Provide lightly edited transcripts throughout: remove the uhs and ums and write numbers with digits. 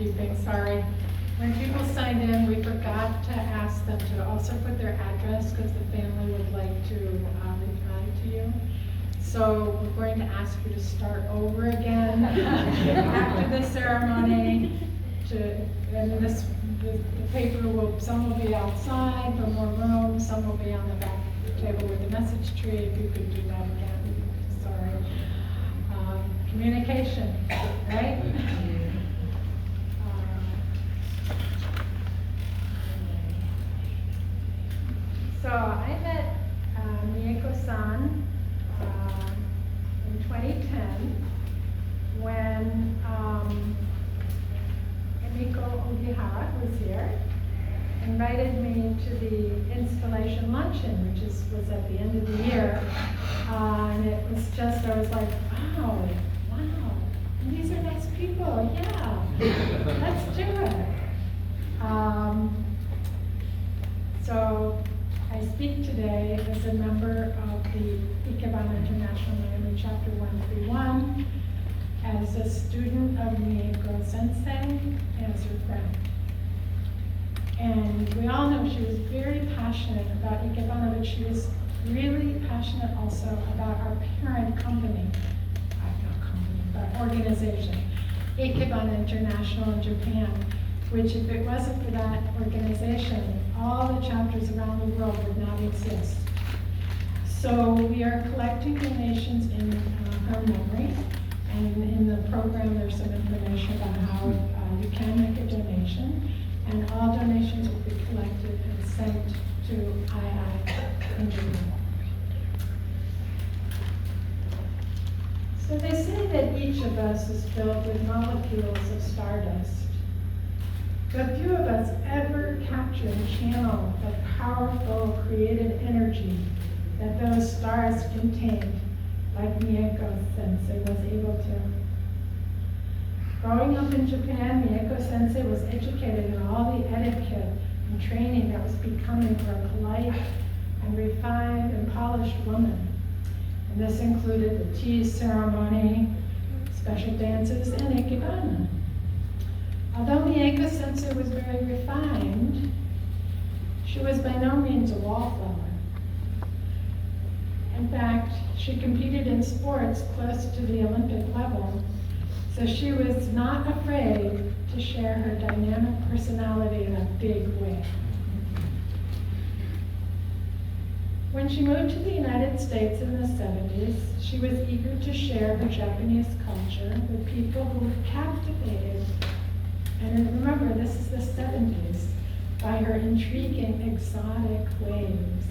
housekeeping, sorry. When people signed in, we forgot to ask them to also put their address because the family would like to reply to you. So we're going to ask you to start over again after the ceremony. And the paper some will be outside for more room, some will be on the back table with the message tree. If you could do that again, sorry. Communication, right? So I met Mieko-san in 2010 when Mieko was here, invited me to the installation luncheon, which was at the end of the year. And it was just, I was like, wow, and these are nice people, yeah, let's do it. So I speak today as a member of the Ikebana International Miami Chapter 131, as a student of Mieko Sensei, as her friend. And we all know she was very passionate about Ikebana, but she was really passionate also about our parent company, not company, but organization, Ikebana International in Japan, which if it wasn't for that organization, all the chapters around the world would not exist. So we are collecting donations in her memory, and in the program there's some information about how you can make a donation, and all donations will be collected and sent to II in Japan. So they say that each of us is filled with molecules of stardust. But few of us ever capture and channel the powerful creative energy that those stars contained, like Mieko Sensei was able to. Growing up in Japan, Mieko Sensei was educated in all the etiquette and training that was becoming for a polite and refined and polished woman. And this included the tea ceremony, special dances, and Ikebana. Although Mieko Sensei was very refined, she was by no means a wallflower. In fact, she competed in sports close to the Olympic level, so she was not afraid to share her dynamic personality in a big way. When she moved to the United States in the 70s, she was eager to share her Japanese culture with people who were captivated. And remember, this is the 70s, by her intriguing, exotic ways.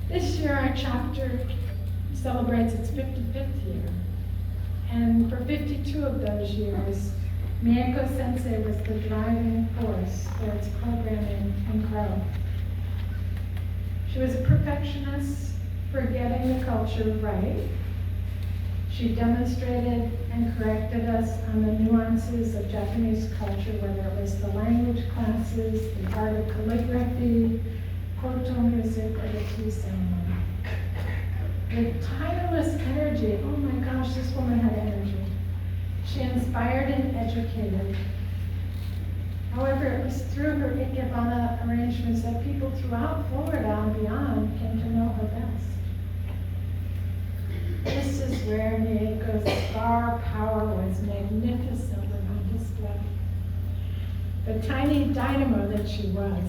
This year, our chapter celebrates its 55th year. And for 52 of those years, Mieko Sensei was the driving force for its programming and growth. She was a perfectionist for getting the culture right. She demonstrated and corrected us on the nuances of Japanese culture, whether it was the language classes, the art of calligraphy, koto music, or the tea ceremony. With tireless energy, oh my gosh, this woman had energy. She inspired and educated. However, it was through her Ikebana arrangements that people throughout Florida and beyond came to know her best. This is where Mieko's star power was magnificently on display. The tiny dynamo that she was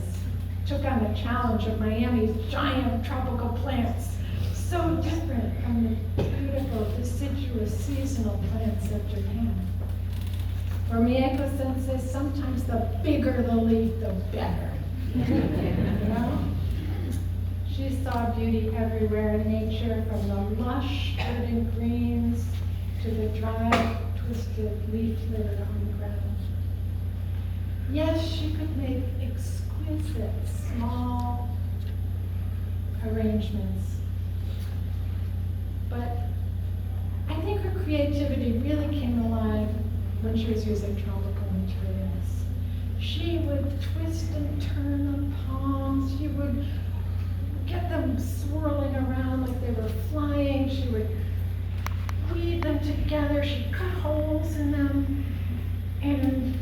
took on the challenge of Miami's giant tropical plants, so different from the beautiful, deciduous, seasonal plants of Japan. For Mieko Sensei, sometimes the bigger the leaf, the better. You know? She saw beauty everywhere in nature, from the lush, verdant greens to the dry, twisted leaf litter on the ground. Yes, she could make exquisite, small arrangements. But I think her creativity really came alive when she was using tropical materials. She would twist and turn the palms. She would get them swirling around like they were flying. She would weave them together. She'd cut holes in them. And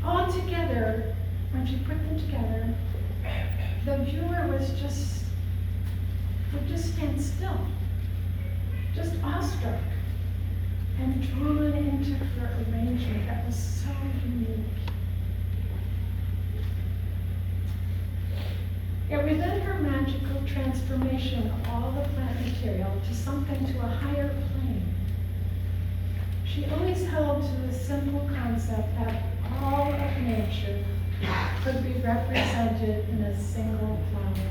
all together, when she put them together, the viewer would just stand still, just awestruck and drawn into her arrangement that was so unique. Yet within her magical transformation of all the plant material to something to a higher plane, she always held to the simple concept that all of nature could be represented in a single flower.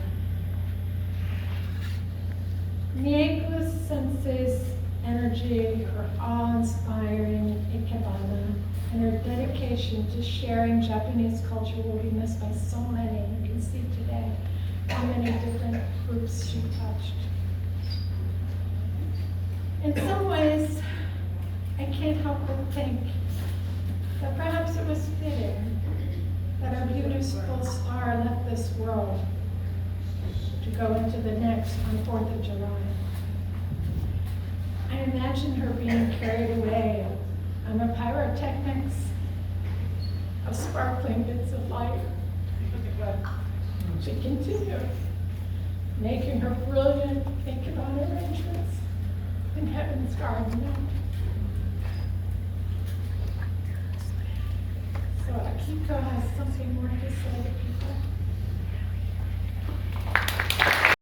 Mieko Sensei's energy, her awe-inspiring Ikebana, and her dedication to sharing Japanese culture will be missed by so many. You can see today how many different groups she touched. In some ways, I can't help but think that perhaps it was fitting that our beautiful star left this world to go into the next on 4th of July. I imagine her being carried away on the pyrotechnics of sparkling bits of light. She continued making her brilliant Ikebana arrangements in Heaven's Garden. So Akiko has something more to say to people.